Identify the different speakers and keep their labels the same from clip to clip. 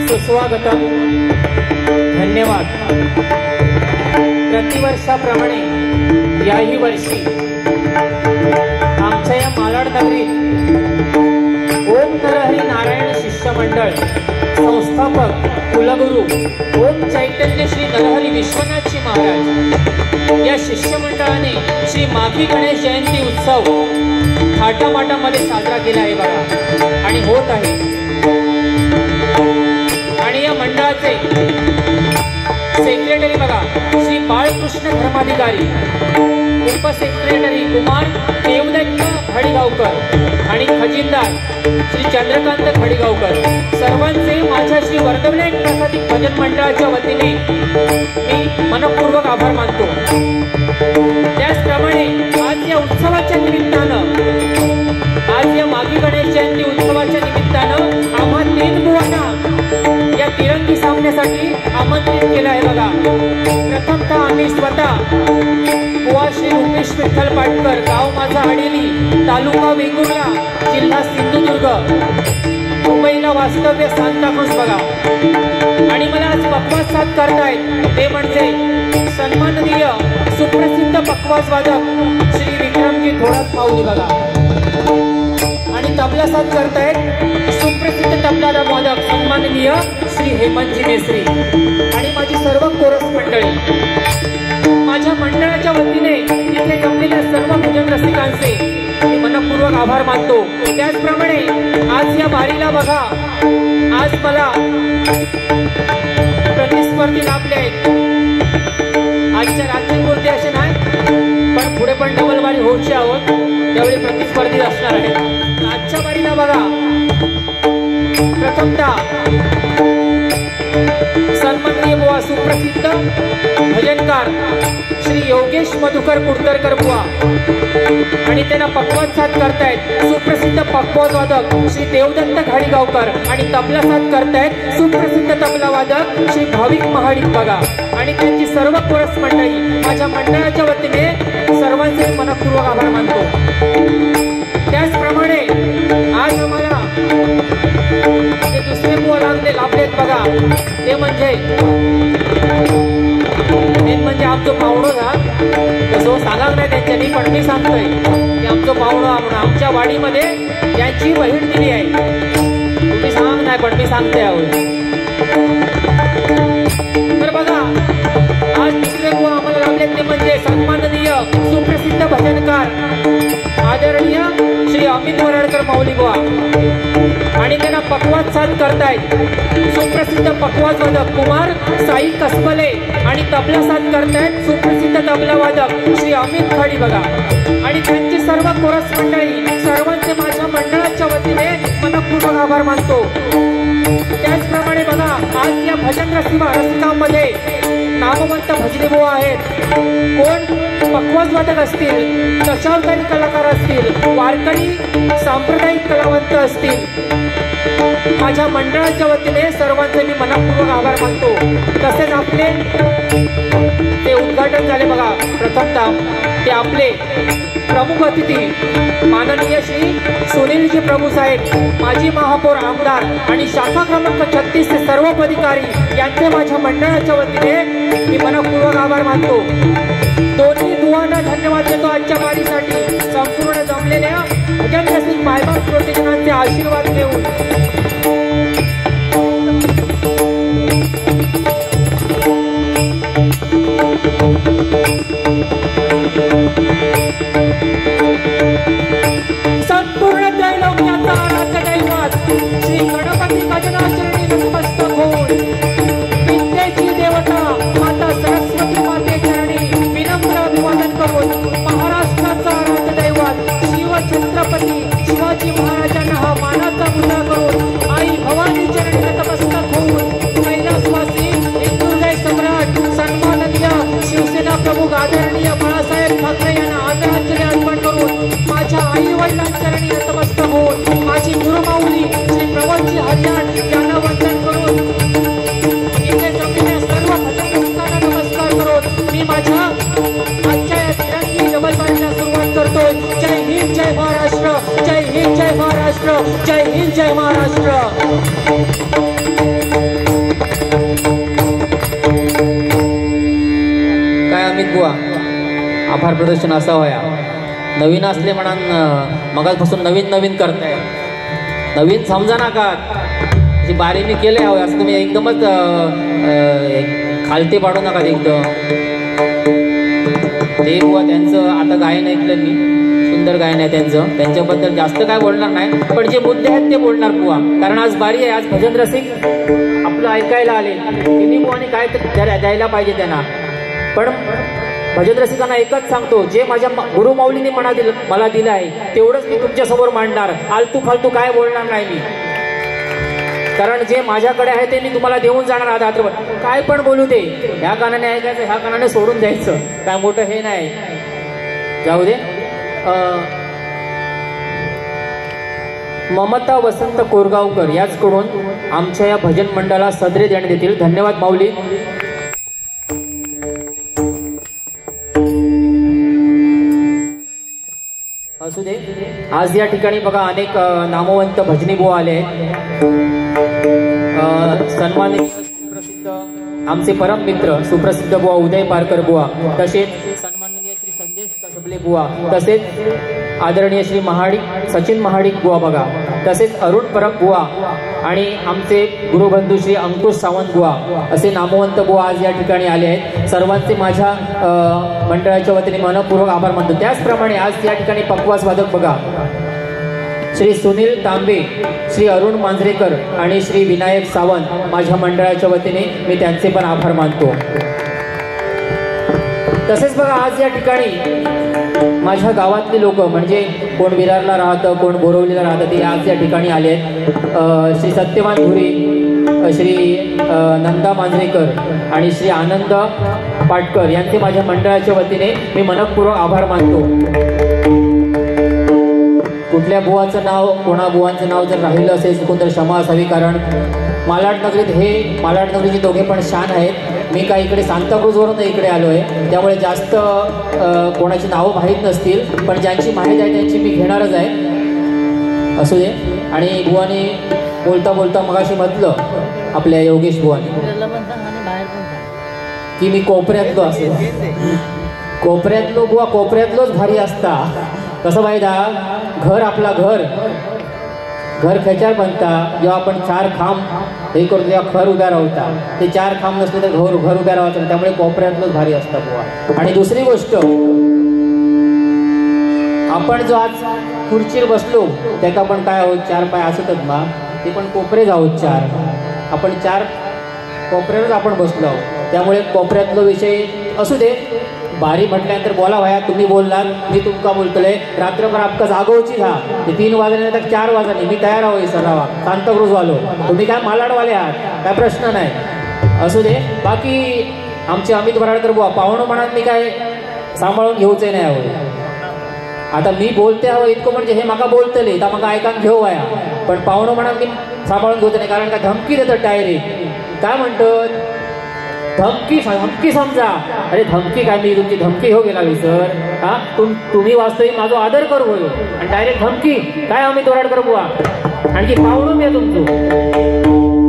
Speaker 1: सुस्वागतम, धन्यवाद। प्रतिवर्षाप्रमाणे याही वर्षी आमच्या या मालाड नगरीत ओम नरहरी नारायण शिष्यमंडळ संस्थापक कुलगुरू ओम चैतन्य श्री नरहरी विश्वनाथजी महाराज या शिष्यमंडळाने श्री माघी गणेश जयंती उत्सव थाटामाटामध्ये साजरा केला आहे बघा, आणि होत आहे। आणि या मंडळाचे सेक्रेटरी बघा श्री बाळकृष्ण धर्माधिकारी, उपसेक्रेटरी कुमार देवदत्त खडीगावकर आणि खजिनदार श्री चंद्रकांत खडीगावकर, सर्वांचे माझ्या श्री वर्धविनायक प्रासादिक भजन मंडळाच्या वतीने मी मनपूर्वक आभार मानतो। त्याचप्रमाणे आज या उत्सवाच्या निमित्तानं, आज या माघी गणेश जयंती उत्सवाच्या निमित्तानं आम्हा तीन बुवांना या तिरंगी सामन्यासाठी आमंत्रित केलं आहे बघा। प्रथमतः आम्ही स्वतः बुवा श्री रुपेश विठ्ठल पाटकर, गाव माझा आडेली, तालुका वेंगुर्ला, जिल्हा सिंधुदुर्ग, मुंबईला वास्तव्य सांताक्रूज बघा। आणि मला आज बकवास साथ करतायत ते म्हणजे सन्माननीय सुप्रसिद्ध पखवाज वादक श्री विक्रमजी थोरात माऊली बघा आणि तबला साथ करतायत सुप्रसिद्ध तबला वादक सन्माननीय श्री हेमंतजी मेस्त्री आणि माझी सर्व कोरस मंडळी। माझ्या मंडळाच्या वतीने इथे जमलेल्या सर्व भजन रसिकांचे मी मनपूर्वक आभार मानतो। त्याचप्रमाणे आज या बारीला बघा, आज मला प्रतिस्पर्धी लाभले आहेत। आजच्या रात्रीपुरते असे नाही, पण पुढे पण डबल बारी होऊची आहोत, त्यावेळी प्रतिस्पर्धी असणार आहेत। आजच्या बारीला बघा, प्रथमतः सन्माननीय बुवा सुप्रसिद्ध भजनकार श्री योगेश मधुकर कुडतरकर बुवा आणि त्यांना पखवाज साथ करतायत सुप्रसिद्ध पखवाज वादक श्री देवदत्त घाडीगावकर आणि तबला साथ करतायत सुप्रसिद्ध तबला वादक श्री भाविक महाडिक बघा आणि त्यांची सर्व कोरस मंडळी। माझ्या मंडळाच्या वतीने सर्वांचे मनपूर्वक आभार मानतो। त्याचप्रमाणे आज आम्हाला जे दुसरे बुवा लाभलेत बघा, ते म्हणजे आमचं पाहुणं ना, तसं सांगा नाही त्यांच्यानी, पण मी सांगतोय की आमचं पाहुणं म्हणून आमच्या वाडीमध्ये त्यांची बहीण दिली आहे। तुम्ही सांग नाही, पण मी सांगते आहोत। तर बघा, आज दुसरे बुवा आम्हाला लाभलेत ते म्हणजे सन्माननीय सुप्रसिद्ध भजनकार आदरणीय श्री अमित वरडकर माऊली बुवा आणि त्यांना पखवाज साथ करतायत सुप्रसिद्ध पखवाज वादक कुमार साई कसबले आणि तबला साथ करतायत सुप्रसिद्ध तबला वादक श्री अमित खाडी बघा आणि त्यांची सर्व कोरस मंडळी। सर्वांचे माझ्या मंडळाच्या वतीने मनपूर्वक आभार मानतो। त्याचप्रमाणे बघा, आज या भजन रसिकांमध्ये नामवंत भजनी बुवा आहेत। कोण पखवाज वादक असतील, दशावतारी कलाकार असतील, वारकरी सांप्रदायिक कलावंत असतील, माझ्या मंडळाच्या वतीने सर्वांचे मी मनपूर्वक आभार मानतो। तसेच आपले ते उद्घाटन झाले बघा, प्रथमतः ते आपले प्रमुख अतिथी माननीय श्री सुनीलजी प्रभू साहेब, माजी महापौर आमदार आणि शाखा क्रमांक 36 चे सर्व पदाधिकारी यांचे माझ्या मंडळाच्या वतीने मी मनपूर्वक आभार मानतो। दोन्ही दुवांना धन्यवाद देतो आजच्या वारीसाठी संपूर्ण जमलेल्या भजन रसिक मायबाप प्रोटेजनांचे आशीर्वाद घेऊन। संपूर्ण त्रैलोक्याचा आराध्य दैवत श्री गणपती गजनाचरणी नतमस्तक होऊन विद्येची देवता माता सरस्वती माते चरणी विनम्र अभिवादन करून महाराष्ट्राचा आराध्य दैवत शिवछत्रपती शिवाजी महाराजांना हा मानाचा मुद्रा करून आई भवानी चरणी नतमस्तक होऊन कैलासवासी हिंदुहृदय सम्राट सन्माननीय शिवसेना प्रमुख आदरणीय बाळासाहेब ठाकरे यांना आदरांजली अर्पण करून माझ्या आई वडिलांचरणी नतमस्तक होऊन माझी गुरुमाऊली श्री प्रभूजी हरियाण यांना वंदन करून इथे जमलेल्या सर्व भजनरसिकांना नमस्कार करून मी माझ्या आजच्या या तिरंगी डबलबारीला सुरुवात करतोय। जय हिंद, जय महाराष्ट्र, जय हिंद, जय महाराष्ट्र, जय हिंद, जय महाराष्ट्र। काय अमित बुवा, आभार प्रदर्शन असा होया। नवीन असले म्हणान मगापासून नवीन नवीन करताय, नवीन समजा नका जी बारी मी केले हवं असं तुम्ही एकदमच खालते पाडू नका एकदम। ते बुवा त्यांचं आता गायन ऐकलं मी, सुंदर गायन आहे त्यांचं, त्यांच्याबद्दल जास्त काय बोलणार नाही, पण जे मुद्दे आहेत ते बोलणार बुवा, कारण आज बारी आहे। आज भजन रसिक आपलं ऐकायला आले, तिन्ही बुवानी काय द्यायला पाहिजे त्यांना। पण भजन रसिकांना एकच सांगतो, जे माझ्या गुरुमाऊलीने मला दिलं आहे तेवढंच मी तुमच्या समोर मांडणार, आलतू फालतू काय बोलणार नाही मी, कारण जे माझ्याकडे आहे ते मी तुम्हाला देऊन जाणार आहात रात्रभर। काय पण बोलू दे, ह्या कानाने ऐकायचं, ह्या कानाने सोडून द्यायचं, काय मोठं हे नाही, जाऊ दे। ममता वसंत कोरगावकर याचकडून आमच्या या भजन मंडळाला सदरे देण्यात येतील। धन्यवाद माऊली। असू दे, आज या ठिकाणी बघा अनेक नामवंत भजनी बुवा आले आहेत। सन्मानित प्रसिद्ध आमचे परम मित्र सुप्रसिद्ध बुवा उदय पारकर बुवा, तसेच सन्माननीय श्री संदेश कसबले बुवा, तसेच आदरणीय श्री सचिन महाडिक बुवा बघा, तसेच अरुण परब बुवा आणि आमचे गुरुबंधू श्री अंकुश सावंत बुवा असे नामवंत बुवा आज या ठिकाणी आले आहेत. सर्वांचे माझ्या मंडळाच्या वतीने मनपूर्वक आभार मानतो. त्याचप्रमाणे आज या ठिकाणी पकवास वादक बघा श्री सुनील तांबे, श्री अरुण मांजरेकर आणि श्री विनायक सावंत माझ्या मंडळाच्या वतीने मी त्यांचे पण आभार मानतो. तसेच बघा आज या ठिकाणी माझ्या गावातले लोक म्हणजे कोण विरारला राहतं, कोण बोरवलीला राहतं, ते आज या ठिकाणी आले आहेत. श्री सत्यवान धुरी, श्री नंदा मांजरेकर आणि श्री आनंद पाटकर यांचे माझ्या मंडळाच्या वतीने मी मनपूर्वक आभार मानतो. कुठल्या बुवाचं नाव, कोणा बुवांचं नाव जर राहिलं असेल चुकून तर क्षमा असावी, कारण मालाड नगरीचे दोघे पण शान आहेत. मी काय इकडे सांताक्रूजवरून इकडे आलो आहे, त्यामुळे जास्त कोणाची नावं माहीत नसतील, पण ज्यांची माहीत आहे त्यांची मी घेणारच आहे. असू दे. आणि बुवाने बोलता बोलता मगाशी म्हटलं आपल्या योगेश बुवाने की मी कोपऱ्यातलो असेल. कोपऱ्यातलो बुवा कोपऱ्यातलोच भारी असता. कसं माहिती घर आपला घर खेचार बनता. जेव्हा आपण 4 खांब हे करतो तेव्हा घर उभ्या राहता. ते 4 खांब नसले तर घर उभ्या राहतं. त्यामुळे कोपऱ्यातलंच भारी असतं बुवा. आणि दुसरी गोष्ट, आपण जो आज खुर्चीवर बसलो त्याका आपण काय आहोत, 4 पाय असतच ना, ते पण कोपरेच आहोत 4. आपण 4 कोपऱ्यावरच आपण बसलो आहोत. त्यामुळे कोपऱ्यातला विषय असू दे. बारी म्हटल्यानंतर बोला भाया, तुम्ही बोललात, मी तुमका बोलतोय. रात्रभर आपका जागवची हा. 3 वाजल्यानंतर 4 वाजले मी तयार आहोय सरावा. सांताक्रूज वालो, तुम्ही काय मालाडवाले आहात, काय प्रश्न नाही. असू दे. बाकी आमचे अमित वराडकर बुवा पाहुणं म्हणत मी काय सांभाळून घेऊच नाही हवं. आता मी बोलते हवं इतकं म्हणजे हे माका बोलतले तर मग ऐकान घेऊ वया, पण पाहुणं म्हणत मी सांभाळून घेऊच नाही. कारण का धमकी देतात डायरेक्ट. काय म्हणतात, धमकी समजा. अरे धमकी काय, मी तुमची धमकी हो गेला सर. हा तुम्ही वास्तविक माझा आदर करू बोलो आणि डायरेक्ट धमकी काय अमित वराडकर बुवा. आणखी पाहुणं मी तुमचं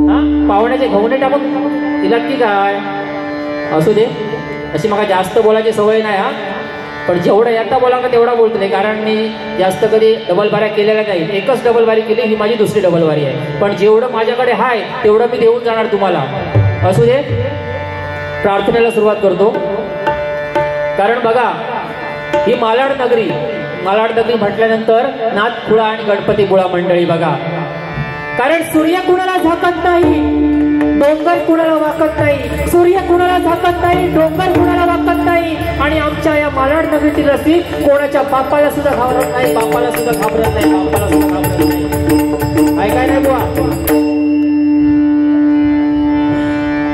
Speaker 1: हा पाहुण्याचे घवणे टाकून दिला की काय. असू दे. अशी मला जास्त बोलायची सवय नाही हा, पण जेवढं एकदा बोला का तेवढा बोलतो. कारण मी जास्त कधी डबल बाऱ्या केलेल्या नाही. एकच डबल बारी केली, ही माझी दुसरी डबल बारी आहे. पण जेवढं माझ्याकडे आहे तेवढं मी देऊन जाणार तुम्हाला. असू दे. प्रार्थनेला सुरुवात करतो. कारण बघा ही मालाड नगरी म्हटल्यानंतर नाथखुळा आणि गणपती बुळा मंडळी बघा. कारण सूर्य कुणाला झाकत नाही, डोंगर कुणाला वाकत नाही. सूर्य कुणाला झाकत नाही, डोंगर कुणाला वाकत नाही. आणि आमच्या या मालाड नगरीतील रसिक कोणाच्या बापाला सुद्धा घाबरत नाही, बापाला सुद्धा घाबरत नाही, बापाला सुद्धा घाबरत नाही. काय नाही बुवा.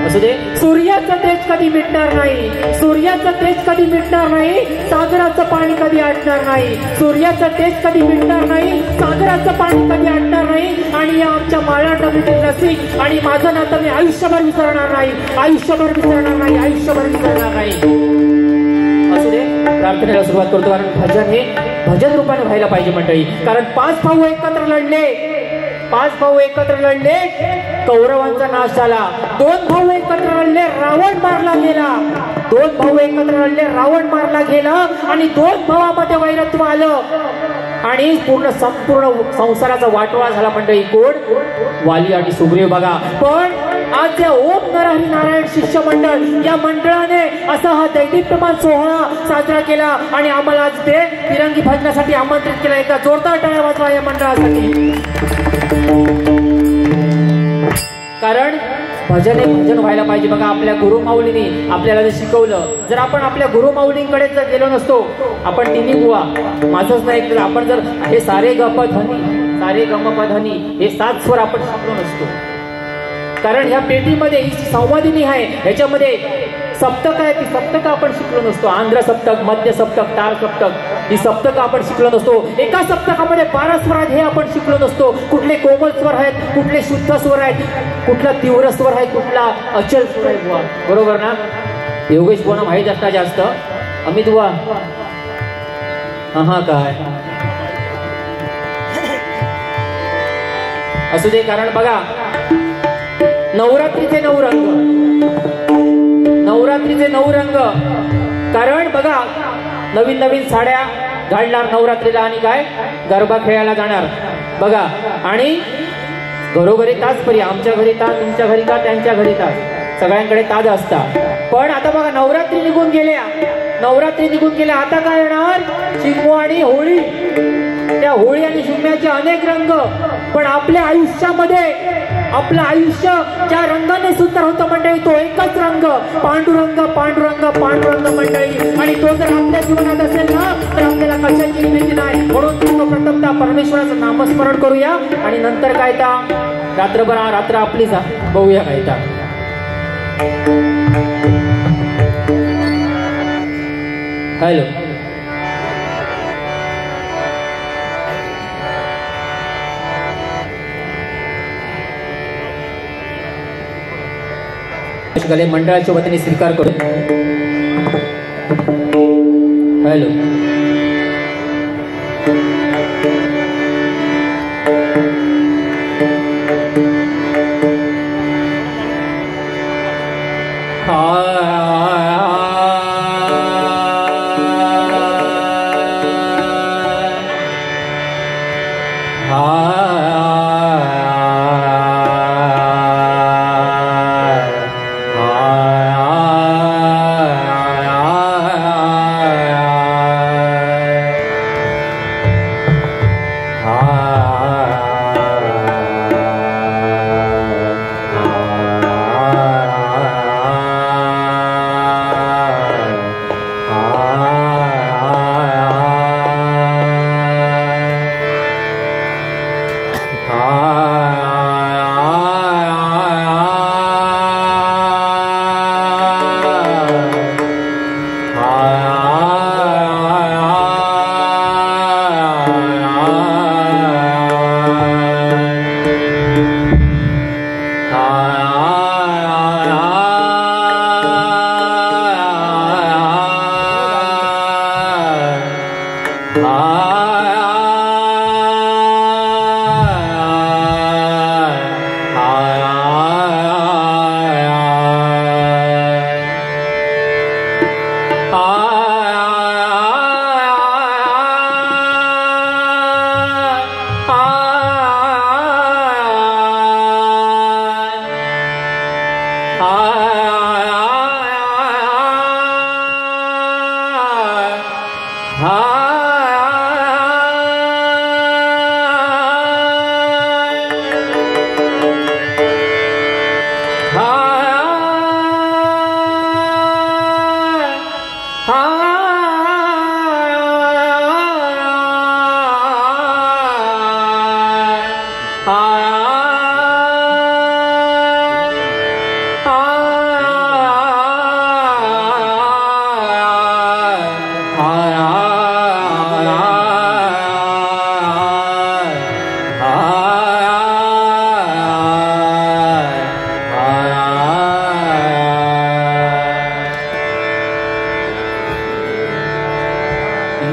Speaker 1: असू दे. सूर्याचं तेज कधी मिटणार नाही, सूर्याचं तेज कधी मिटणार नाही, सागराचं पाणी कधी आटणार नाही. सूर्याचं तेज कधी मिटणार नाही, सागराचं पाणी कधी आटणार नाही. आणि या आमच्या मालाड नगरीतील रसिक आणि माझं नातं मी आयुष्यभर विसरणार नाही, आयुष्यभर विसरणार नाही, आयुष्यभर विसरणार नाही. असू दे. प्रार्थनेला सुरुवात करतो. कारण भजन हे भजन रूपाने व्हायला पाहिजे मंडळी. कारण 5 भाऊ एकत्र लढले, कौरवांचा नाश झाला. 2 भाऊ एकत्र लढले, रावण मारला गेला. 2 भाऊ एकत्र लढले, रावण मारला गेला. आणि 2 भावामध्ये वैरत्व आलं आणि संपूर्ण संसाराचा वाटोळा झाला मंडळी. कोण, वाली आणि सुग्रीव बघा. पण आज या ओम नरहरी नारायण शिष्य मंडळ या मंडळाने असा हा दैदिप्यमान सोहळा साजरा केला आणि आम्हाला आज ते तिरंगी भजनासाठी आमंत्रित केलं. एकदा जोरदार टाळ्या वाजवा या मंडळासाठी. कारण भजन हे भजन व्हायला पाहिजे. बघा आपल्या गुरुमाऊलींनी आपल्याला जे शिकवलं, जर आपण आपल्या गुरुमाऊलींकडे जर गेलो नसतो, आपण तिन्ही बुवा माझंच नाही तर आपण जर हे सारे गमपधनी हे 7 स्वर आपण शिकलो नसतो. कारण ह्या पेटीमध्ये ही संवादिनी आहे, ह्याच्यामध्ये सप्तक आहे, ती सप्तक आपण शिकलो नसतो. आंध्र सप्तक, मध्य सप्तक, तार सप्तक, ही सप्तक आपण शिकलो नसतो. एका सप्तकामध्ये 12 स्वर आहेत हे आपण शिकलो नसतो. कुठले कोमल स्वर आहेत, कुठले शुद्ध स्वर आहेत, कुठला तीव्र स्वर आहे, कुठला अचल स्वर आहे बुवा. बरोबर ना. योगेश बुवांना माहीत असणार जास्त. अमित बुवा हा काय असू दे. कारण बघा नवरात्रीचे 9 रंग, नवरात्रीचे 9 रंग. कारण बघा नवीन नवीन साड्या घालणार नवरात्रीला आणि काय गरबा खेळायला जाणार बघा. आणि घरोघरी ताज परी, आमच्या घरी ताज, तुमच्या घरी का, त्यांच्या घरी ताज, सगळ्यांकडे ताज असतात. पण आता बघा नवरात्री निघून गेल्या, नवरात्री निघून गेल्या, आता काय येणार चिमू आणि होळी. त्या होळी आणि शिमग्याचे अनेक रंग. पण आपल्या आयुष्यामध्ये आपलं आयुष्य ज्या रंगाने सुंदर होतं मंडळी तो एकच रंग पांडुरंग पांडुरंग पांडुरंग मंडळी. आणि तो जर आपल्या जीवनात असेल ना तर आपल्याला कशाची भीती नाही. म्हणून तुम्ही प्रथमतः परमेश्वराचं नामस्मरण करूया आणि नंतर काय ता रात्रभर रात्र आपलीच बघूया काय ता. हॅलो गले मंडळाच्या वतीने स्वीकार करू. हॅलो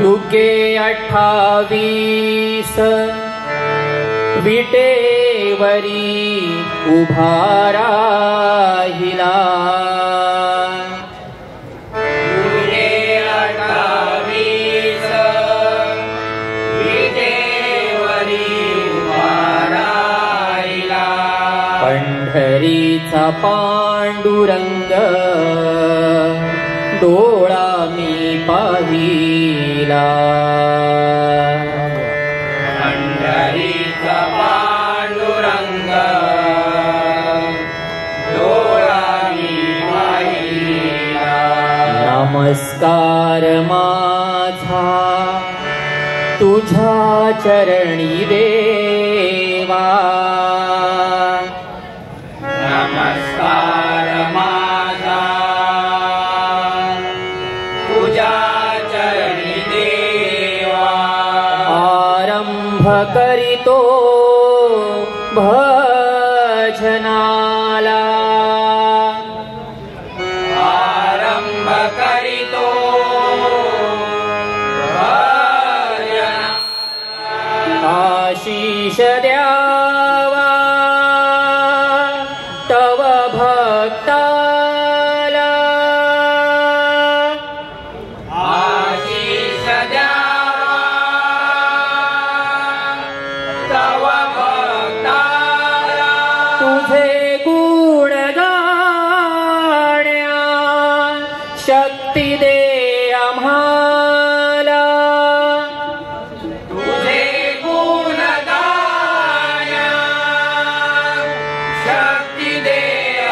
Speaker 1: युगे 28 विटेवरी उभा राहिला.
Speaker 2: युगे 28 विटेवरी उभा राहिला.
Speaker 1: पंढरीचा पांडुरंग डोळा मी पाहिला.
Speaker 2: पंढरीचा पांडुरंग डोळा मी पाहिला.
Speaker 1: नमस्कार माझा तुझ्या चरणी देवा.
Speaker 2: नमस्कार माझा तुझ्या चरणी देवा.
Speaker 1: आरंभ करीतो भजनाला.
Speaker 2: आरंभ करीतो भजना.
Speaker 1: आशीष द्यावा तव भक्ताला. शक्ती दे आम्हाला
Speaker 2: तुझे गुण गाण्या शक्ती दे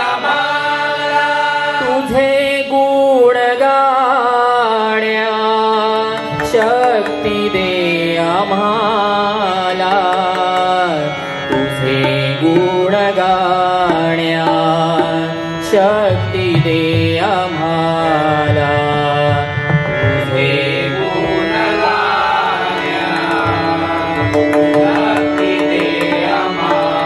Speaker 2: आम्हाला
Speaker 1: तुझे गुण गाण्या शक्ती दे आम्हाला तुझे गुण गाण्या शक्ती दे आम्हाला तुझे
Speaker 2: गुण गाण्या शक्ती दे आम्हाला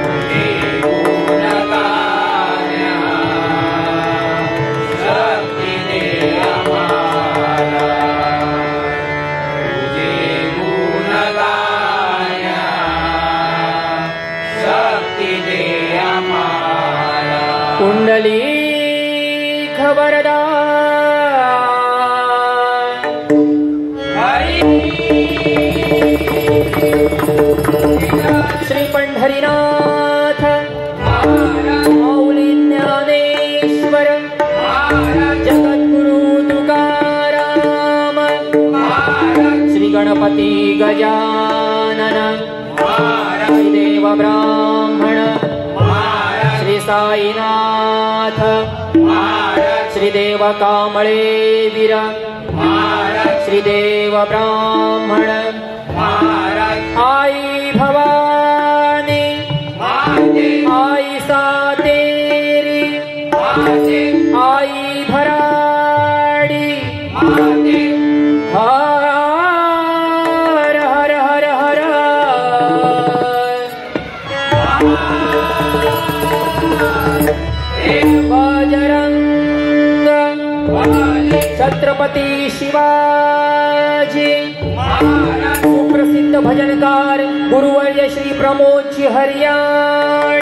Speaker 2: तुझे गुण गाण्या शक्ती दे आम्हाला तुझे गुण गाण्या शक्ती दे आम्हाला
Speaker 1: कुंडली खबरदार
Speaker 2: हरी
Speaker 1: श्री पंढरीनाथ
Speaker 2: महाराज
Speaker 1: माऊली ज्ञानेश्वर
Speaker 2: महाराज
Speaker 1: जगद्गुरु तुकाराम
Speaker 2: महाराज
Speaker 1: श्री गणपती गजानन
Speaker 2: महाराज
Speaker 1: श्री देव ब्राह्मण
Speaker 2: महाराज
Speaker 1: श्री साईनाथ
Speaker 2: महाराज
Speaker 1: श्री देव कामळे वीर
Speaker 2: महाराज
Speaker 1: श्री देव ब्राह्मण
Speaker 2: महाराज
Speaker 1: आई भवानी
Speaker 2: माते
Speaker 1: आई सातेरी
Speaker 2: माते
Speaker 1: आई भराडी
Speaker 2: माते
Speaker 1: हर हर हर हर बजरंग
Speaker 2: वाले
Speaker 1: छत्रपती शिवाजी
Speaker 2: महाराज
Speaker 1: सुप्रसिद्ध भजनकार गुरुवर्य श्री प्रमोदजी हरियाण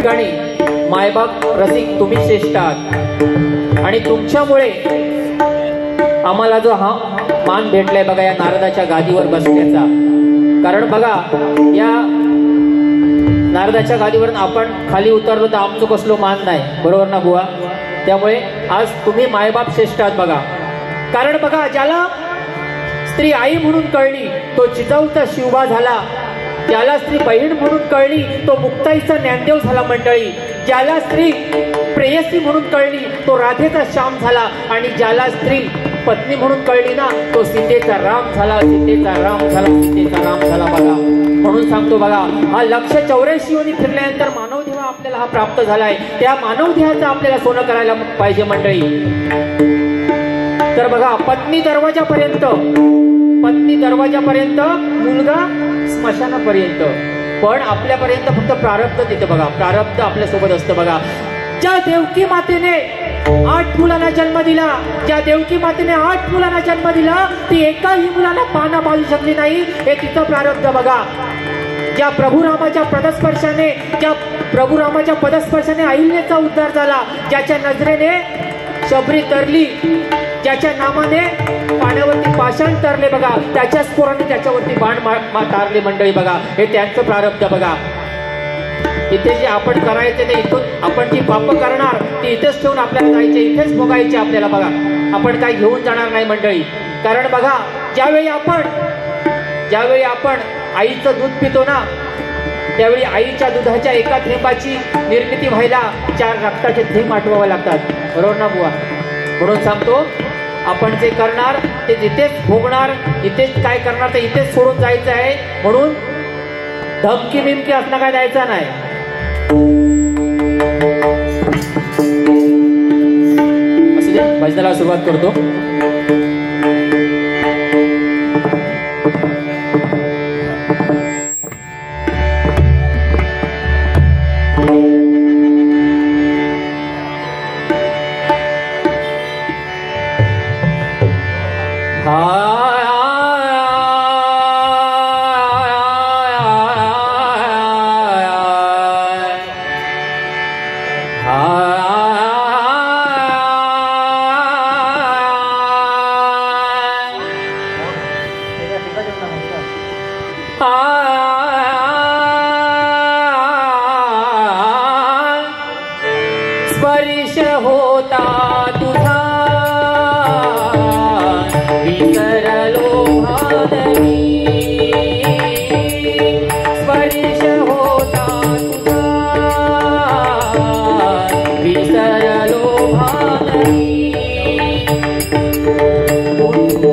Speaker 1: गणी मायबाप रसिक तुम्ही श्रेष्ठ आहात आणि तुमच्यामुळे आम्हाला जो हा मान भेटलाय बघा या नारदाच्या गादीवर बसण्याचा. कारण बघा या नारदाच्या गादीवरून आपण खाली उतरलो तर आमचं कसलो मान नाही, बरोबर ना बुवा. त्यामुळे आज तुम्ही मायबाप श्रेष्ठ आहात बघा. कारण बघा ज्याला स्त्री आई म्हणून कळली तो जिजाऊचा शिवबा झाला, ज्याला स्त्री बहीण म्हणून कळली तो मुक्ताईचा ज्ञानदेव झाला मंडळी, ज्याला स्त्री प्रेयसी म्हणून कळली तो राधेचा श्याम झाला, आणि ज्याला स्त्री पत्नी म्हणून कळली ना तो सीतेचा राम झाला, सीतेचा राम झाला, सीतेचा राम झाला बघा. म्हणून सांगतो बघा हा 184 योनी फिरल्यानंतर मानव देह आपल्याला हा प्राप्त झालाय. त्या मानव देहाचं आपल्याला सोनं करायला पाहिजे मंडळी. तर बघा पत्नी दरवाजापर्यंत, पत्नी दरवाजापर्यंत, मुलगा स्मशानापर्यंत, पण आपल्यापर्यंत फक्त प्रारब्ध तिथे बघा, प्रारब्ध आपल्या सोबत असतं बघा. ज्या देवकी मातेने 8 मुलांना जन्म दिला, ज्या देवकी मातेने 8 मुलांना जन्म दिला ती एकाही मुलाला पाना पाजू शकली नाही, हे तिचं प्रारब्ध बघा. ज्या प्रभुरामाच्या पदस्पर्शाने, ज्या प्रभुरामाच्या पदस्पर्शाने अहिल्याचा उद्धार झाला, ज्याच्या नजरेने शबरी तरली, ज्याच्या नामाने पाण्यावरती पाषाण तरले बघा, त्याच्याच पोराने त्याच्यावरती बाण तारले मंडळी बघा. हे त्यांचं प्रारब्ध बघा. इथे जे आपण करायचे ते इथून आपण जी पाप करणार ती इथेच ठेवून आपल्याला जायचे, इथेच भोगायचे आपल्याला बघा. आपण काही घेऊन जाणार नाही मंडळी. कारण बघा ज्यावेळी आपण आईचं दूध पितो ना त्यावेळी आईच्या दुधाच्या एका थेंबाची निर्मिती व्हायला 4 रक्ताचे थेंब आठवावे लागतात, बरोबर ना बुवा. म्हणून सांगतो आपण जे करणार ते जिथेच भोगणार, इथेच काय करणार ते इथेच सोडून जायचं आहे. म्हणून धमकी बिमकी असणं काय द्यायचा नाही. असू दे भजनाला सुरुवात करतो. होता तुझा विसरलो भानवी स्पर्श होता तुझा विसरलो भानवी कुंद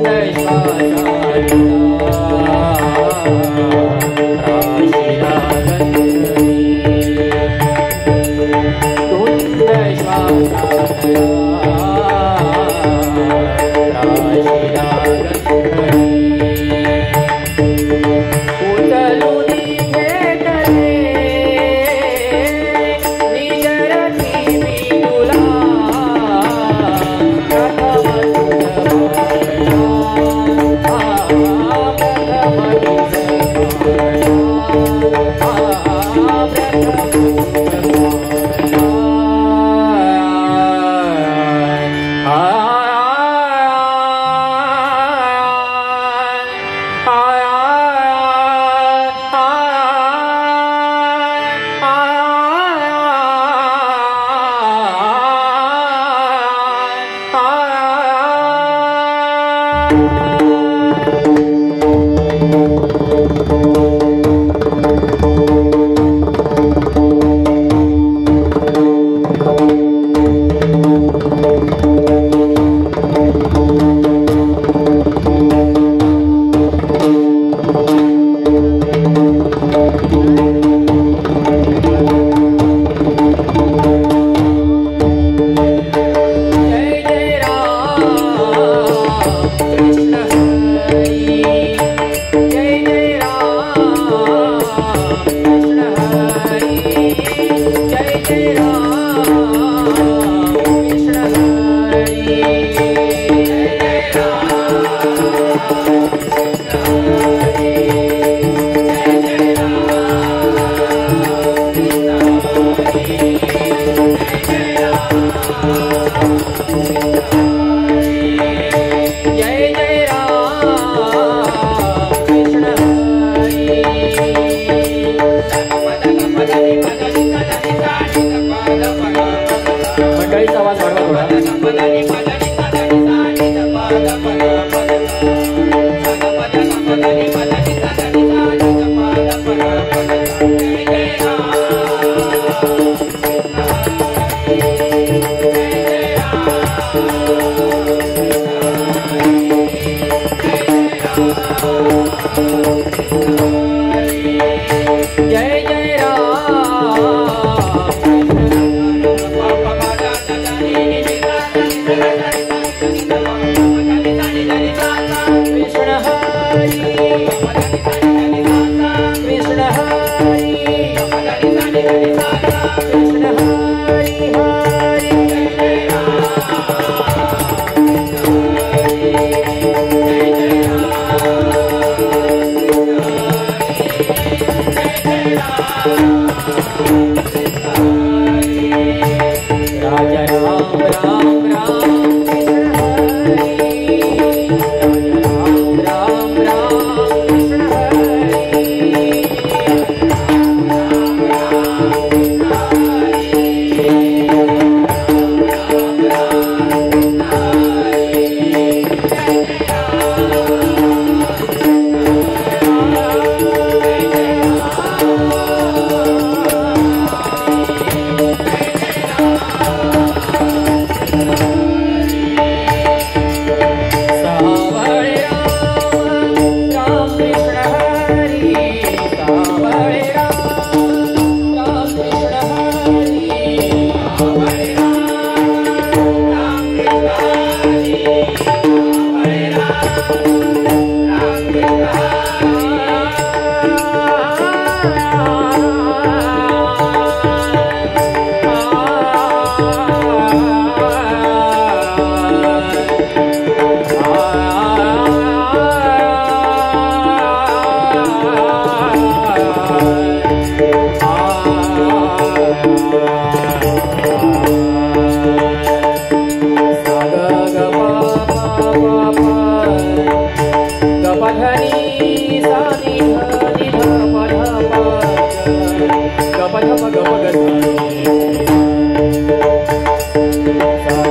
Speaker 3: Sa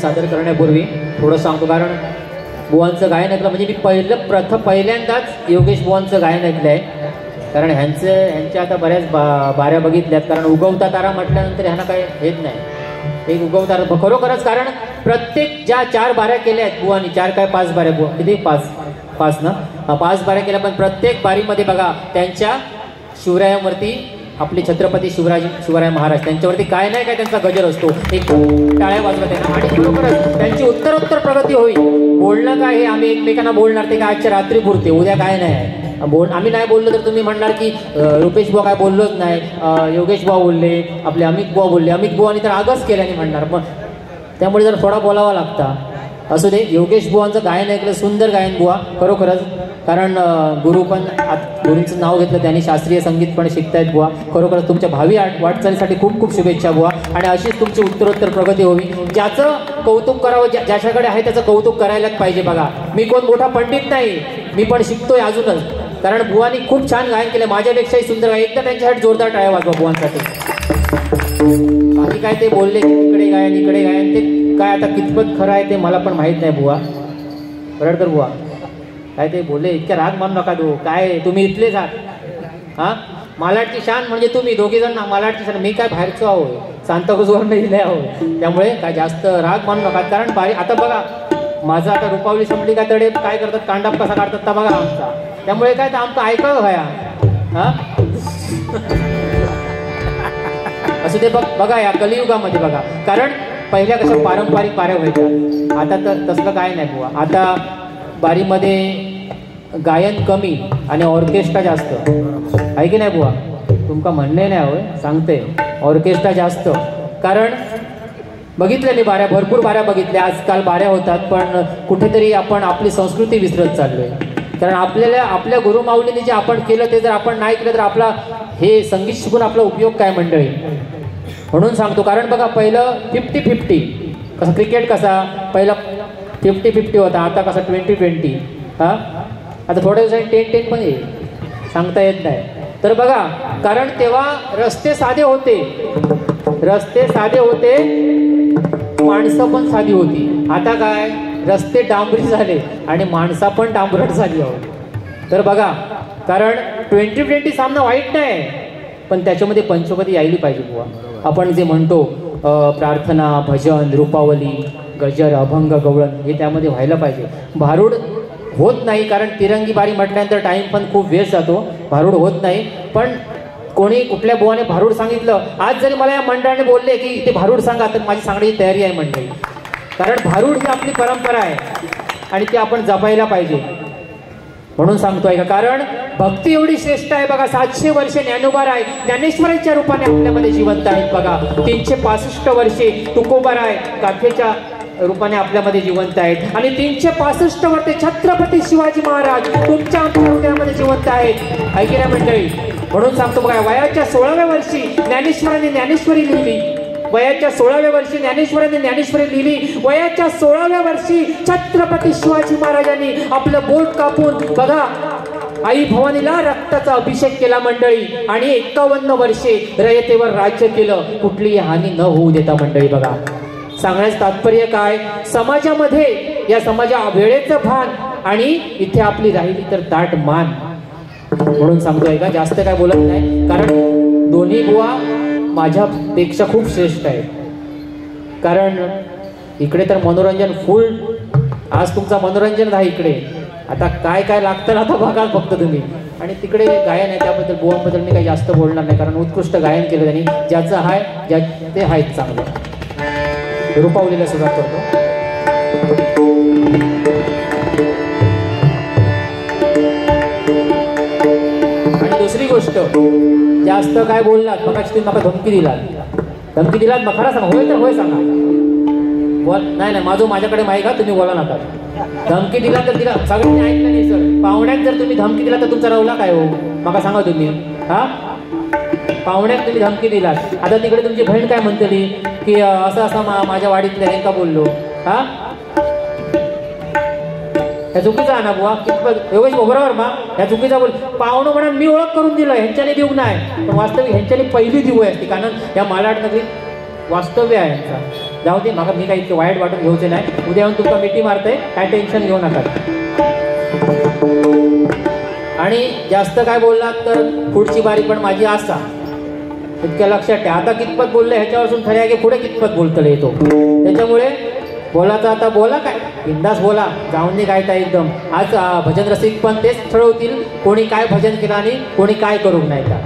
Speaker 1: सादर करण्यापूर्वी थोडं सांगतो, कारण बुवांचं गायन ऐकलं म्हणजे मी पहिल्यांदाच योगेश बुवांचं गायन ऐकलंय. कारण ह्यांच्या आता बऱ्याच बाऱ्या बघितल्यात. कारण उगवता तारा म्हटल्यानंतर ह्यांना काही हेच नाही, एक उगवता खरोखरच. कारण प्रत्येक ज्या 4 बाऱ्या केल्या आहेत बुवांनी, 4 काय 5 बाऱ्या, बुवा किती 5 ना, 5 बाऱ्या केल्या. पण प्रत्येक बारीमध्ये बघा त्यांच्या शिवरायावरती आपले छत्रपती शिवराय महाराज त्यांच्यावरती काय नाही काय त्यांचा गजर असतो, एक टाळ्या वाजवत आहे ना. आणि खरोखरच त्यांची उत्तरोत्तर प्रगती होईल. बोलणं काय हे आम्ही एकमेकांना बोलणार ते काय आजच्या रात्री पुरते, उद्या काय नाही आम्ही नाही बोललो तर तुम्ही म्हणणार की रुपेश बुवा काय बोललोच नाही, योगेश बुवा बोलले, आपले अमित बुवा बोलले, अमित बुवानी तर आगच केल्याने म्हणणार. पण त्यामुळे जर थोडा बोलावा लागता. असू दे, योगेश बुवांचं गायन ऐकलं, सुंदर गायन बुवा खरोखरच. कारण गुरूंचं नाव घेतलं त्यांनी, शास्त्रीय संगीत पण शिकतायत बुवा. खरोखरच तुमच्या भावी वाटचालीसाठी खूप खूप शुभेच्छा बुवा. आणि अशीच तुमची उत्तरोत्तर प्रगती होवी. ज्याचं कौतुक करावं, ज्याच्याकडे आहे त्याचं कौतुक करायलाच पाहिजे. बघा मी कोण मोठा पंडित नाही, मी पण शिकतोय अजूनच. कारण बुवानी खूप छान गायन केलं, माझ्यापेक्षाही सुंदर गायन. एकदा त्यांच्यासाठी जोरदार टाळ्या वाजवा बुवांसाठी. बाकी काय ते बोलले इकडे गायन इकडे गायन, ते काय आता कितपत खरं आहे ते मला पण माहीत नाही बुवा. बरडकर बुवा काय ते बोलले, इतक्या राग मानू नका तू. काय तुम्ही इथलेच आहात हा, मालाडची शान म्हणजे तुम्ही दोघे जण ना, मालाडची शान. मी काय बाहेरचो आहो, सांताक्रूजवर नाही आहो. त्यामुळे काय जास्त राग मानू नका. कारण आता बघा माझं आता रुपावली संपली काय तडे काय करतात, कांडाप कसा काढतात तर बघा आमचा. त्यामुळे काय तर आमचं ऐकावं व्हाया हा. असं ते बघा या कलियुगामध्ये बघा. कारण पहिल्या कशा पारंपरिक पाऱ्या व्हायच्या, आता तर तसलं काय नाही बुवा. आता बारीमध्ये गायन कमी आणि ऑर्केस्ट्रा जास्त आहे की नाही बुवा. तुमका म्हणणे नाही होय, सांगते ऑर्केस्ट्रा जास्त. कारण बघितल्या मी बाऱ्या, भरपूर बाऱ्या बघितल्या. आजकाल बाऱ्या होतात पण कुठेतरी आपण आपली संस्कृती विसरत चाललोय. कारण आपल्या गुरुमाऊलीने जे आपण केलं ते जर आपण नाही केलं तर आपला हे संगीत शिकून आपला उपयोग काय मंडळी. म्हणून सांगतो, कारण बघा पहिलं 50-50 कसं, क्रिकेट कसा पहिला 50-50 होता, आता कसा 20-20 हा. आता थोड्या दिवसांनी 10-10 पण येईल, सांगता येत नाही. तर बघा कारण तेव्हा रस्ते साधे होते, माणसं पण साधी होती. आता काय रस्ते डांबरी झाले आणि माणसं पण डांबरट झाली आहोत. तर बघा कारण 20-20 सामना वाईट नाही, पण त्याच्यामध्ये पंचपदी यायली पाहिजे बुवा. आपण जे म्हणतो प्रार्थना, भजन, रूपावली, गजर, अभंग, गवळण हे त्यामध्ये व्हायला पाहिजे. भारूड होत नाही कारण तिरंगी बारी म्हटल्यानंतर टाईम पण खूप वेळ जातो, भारूड होत नाही. पण कोणी कुठल्या बुवाने भारूड सांगितलं, आज जरी मला या मंडळाने बोलले की ते भारूड सांगा, तर माझी सांगण्याची तयारी आहे मंडळी. कारण भारूड ही आपली परंपरा आहे आणि ती आपण जपायला पाहिजे म्हणून सांगतोय का. कारण भक्ती एवढी श्रेष्ठ आहे बघा. 700 वर्षे ज्ञानोबाराय ज्ञानेश्वरांच्या रूपाने आपल्यामध्ये जिवंत आहेत बघा. 365 वर्षे तुकोबाराय गाथेच्या रूपाने आपल्यामध्ये जिवंत आहेत आणि 365 वर्षे छत्रपती शिवाजी महाराज तुमच्या आमच्या हृदयामध्ये जिवंत आहेत. ऐकल्या मंडळी. म्हणून सांगतो बघा, वयाच्या 16व्या वर्षी ज्ञानेश्वरांनी ज्ञानेश्वरी लिहिली. वयाच्या 16व्या वर्षी ज्ञानेश्वरांनी ज्ञानेश्वरी लिहिली. वयाच्या 16व्या वर्षी छत्रपती शिवाजी महाराजांनी आपलं बोट कापून बघा आई भवानीला रक्ताचा अभिषेक केला मंडळी आणि 51 वर्षे रयतेवर राज्य केलं, कुठलीही हानी न होऊ देता मंडळी. बघा सांगण्याचं तात्पर्य काय, समाजामध्ये या समाजा वेळेचं भान आणि इथे आपली राहिली तर दाट मान. म्हणून सांगतोय का, जास्त काय बोलत नाही कारण दोन्ही बुवा माझ्यापेक्षा खूप श्रेष्ठ आहे. कारण इकडे तर मनोरंजन फुल, आज तुमचा मनोरंजन आहे इकडे. आता काय काय लागतं आता बघा फक्त तुम्ही. आणि तिकडे गायन आहे, त्याबद्दल बुवांबद्दल मी काही जास्त बोलणार नाही कारण उत्कृष्ट गायन केलं त्यांनी. ज्याचं आहे ज्या ते आहेत चांगलं. रूपावलीला सुरुवात करतो. आणि दुसरी गोष्ट, जास्त काय बोललात मगाशी तुम्ही मला धमकी दिलात मग खरं सांगा, होय तर होय सांगा. नाही नाही माझं माझ्याकडे माहिती का, तुम्ही बोला नका. धमकी दिला तर तिला सगळ्यांनी ऐकलं नाही सर. पाहुण्यात जर तुम्ही धमकी दिला तर तुमचा रवला काय हो मग सांगा तुम्ही. हा पाहुण्यात तुम्ही धमकी दिलात, आता तिकडे तुमची बहीण काय म्हणतली की असं असं माझ्या वाडीतल्या हे का बोललो. हा ह्या चुकीचा ना बुवा योगेश बरोबर मा ह्या चुकीचा बोल. पाहुणं म्हणा मी ओळख करून दिलं ह्यांच्याने देऊ नाही, पण वास्तविक ह्यांच्याने पहिली देऊ असते कारण या मालाड नगरीत वास्तव्य आहे ह्यांचा. जाऊ दे मग मी काही इतके वाईट वाटून घ्यायचे नाही. उद्या येऊन तुमचा मिठी मारते, काय टेन्शन घेऊ नका. आणि जास्त काय बोललात तर पुढची बारी पण माझी असा इतक्या लक्षात ठेवा. आता कितपत बोलले ह्याच्यावरून ठरवा की पुढे कितपत बोलतले येतो. त्याच्यामुळे बोलायचं आता बोला, काय बिंदास बोला, जाऊन नाही गायता एकदम. आज भजन रसिक पण तेच ठरवतील कोणी काय भजन केलं आणि कोणी काय करू नाही का.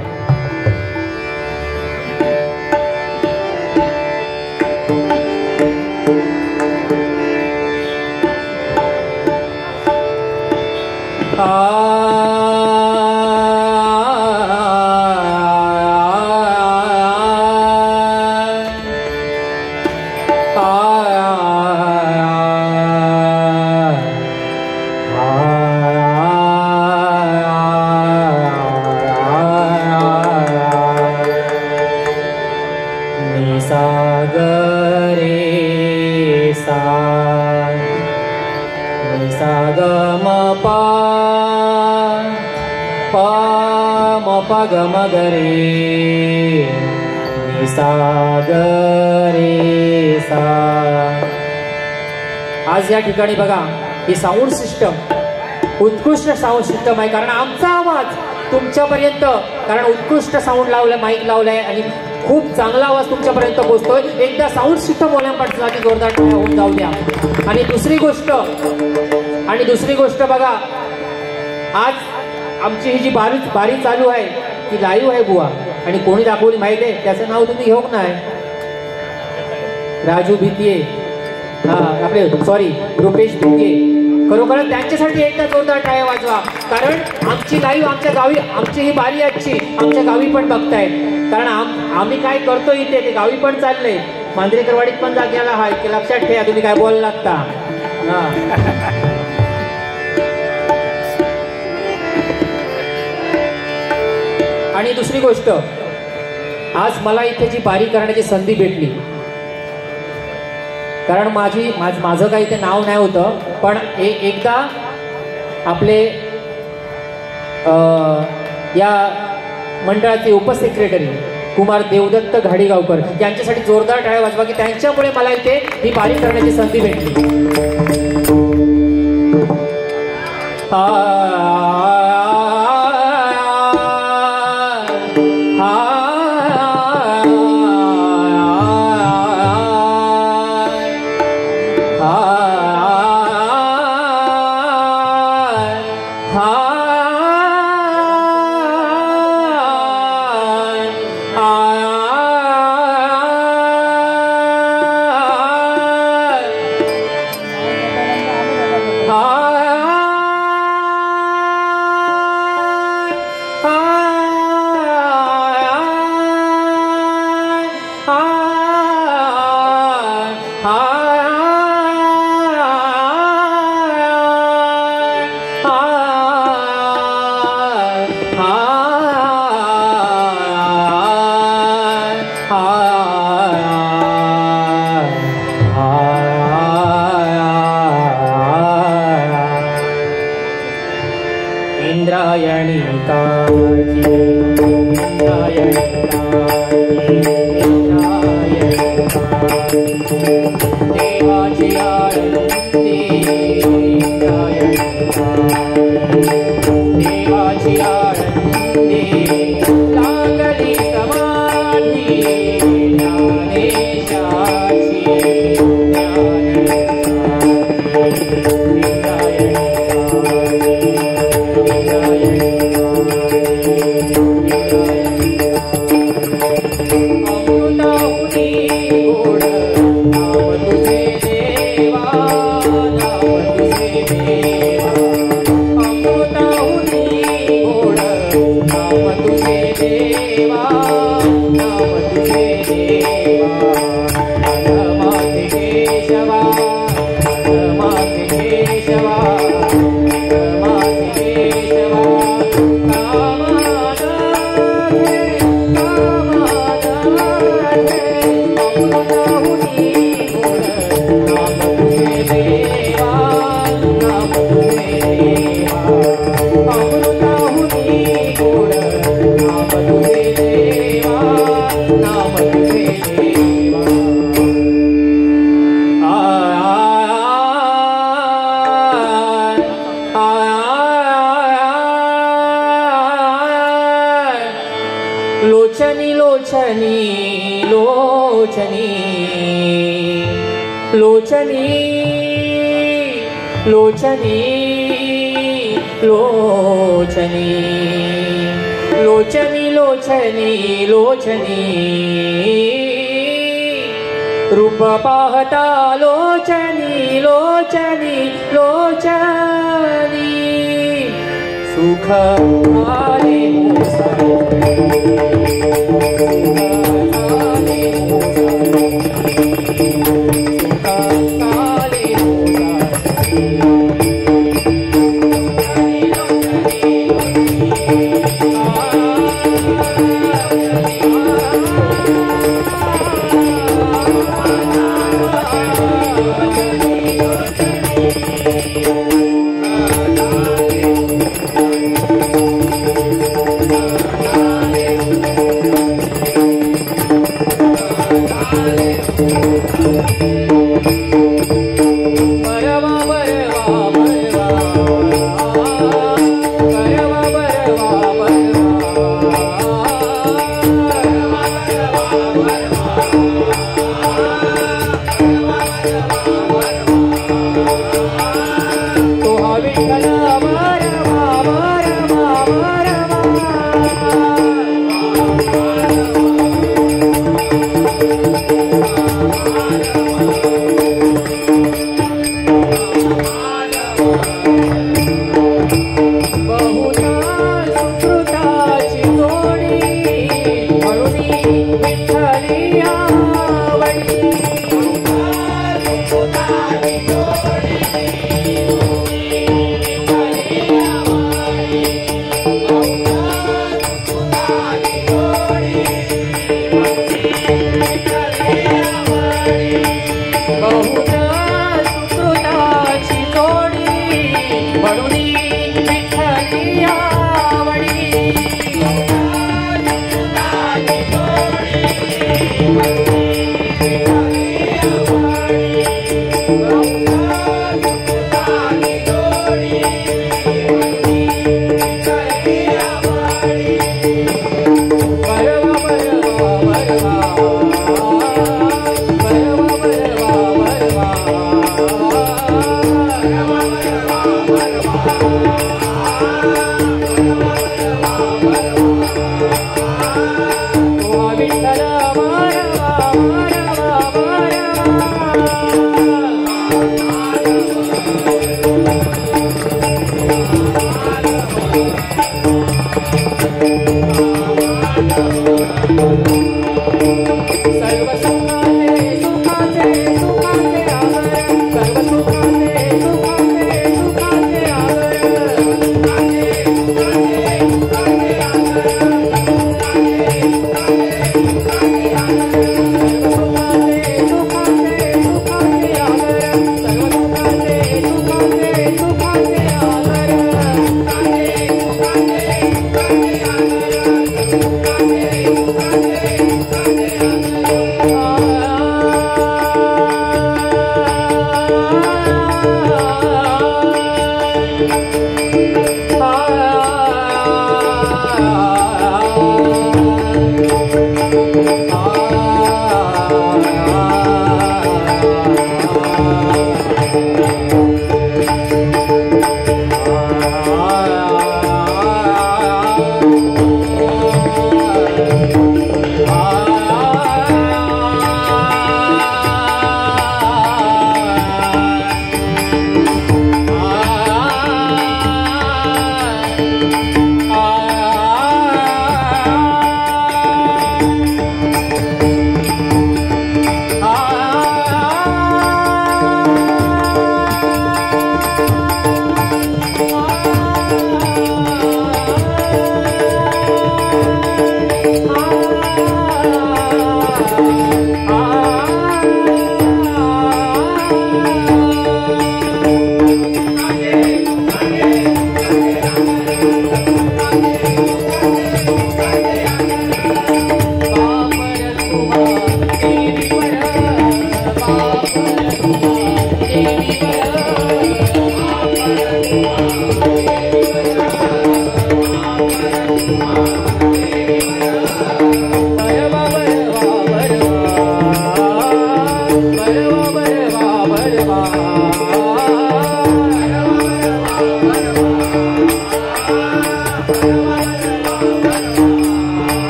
Speaker 1: आज या ठिकाणी बघा ही साऊंड सिस्टम उत्कृष्ट साऊंड सिस्टम आहे. कारण आमचा आवाज तुमच्यापर्यंत, कारण उत्कृष्ट साऊंड लावलाय, माईक लावलाय आणि खूप चांगला आवाज तुमच्यापर्यंत पोहोचतोय. एकदा साऊंड सिस्टम ओलांपाठी जोरदार होऊन जाऊ द्या. आणि दुसरी गोष्ट बघा, आज आमची ही जी बारी चालू आहे ती लाईव्ह आहे बुवा. आणि कोणी दाखवली माहिती आहे, त्याचं नाव तुम्ही घेऊ नाही. राजू भितिये, हा आपले सॉरी रुपेश भितिये. खरोखर त्यांच्यासाठी एकदा जोरदार टाळ्या वाजवा. कारण आमची लाईव्ह आमच्या गावी, आमची ही बारी आजची आमच्या गावी पण बघतायत. कारण आम्ही काय करतो इथे ते गावी पण चाललंय. मांजरेकरवाडीत पण जागेला हाय, ते लक्षात ठेवा. तुम्ही काय बोलला लागता. आणि दुसरी गोष्ट, आज मला इथे जी बारी करण्याची संधी भेटली, कारण माझं काही ते नाव नाही होतं, पण एकदा आपले या मंडळाचे उपसेक्रेटरी कुमार देवदत्त घाडीगावकर यांच्यासाठी जोरदार टाळ्या वाजवा की त्यांच्यामुळे मला इथे ही बारी करण्याची संधी भेटली. इंद्रायणी काजी इंद्रायणी देवाची आरती देवाची आरती लागली समाधी ज्ञानेशाची लोचनी लोचनी लोचनी लोचनी लोचनी लोचनी लोचनी लोचनी लोचनी रूप पाहता लोचनी लोचनी लोचनी सुख आले
Speaker 2: Oh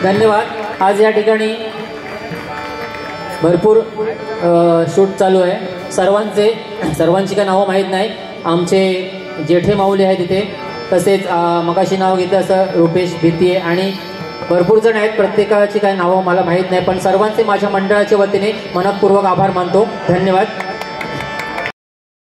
Speaker 1: धन्यवाद। आज या ठिकाणी भरपूर शूट चालू आहे। सर्वांची काय नावं माहीत नाही। आमचे जेठे माऊली आहेत तिथे, तसेच मगाशी नाव घेतलं असं रुपेश भीतीये आणि भरपूर जण आहेत। प्रत्येकाची काय नावं मला माहीत नाही, पण सर्वांचे माझ्या मंडळाच्या वतीने मनपूर्वक आभार मानतो। धन्यवाद।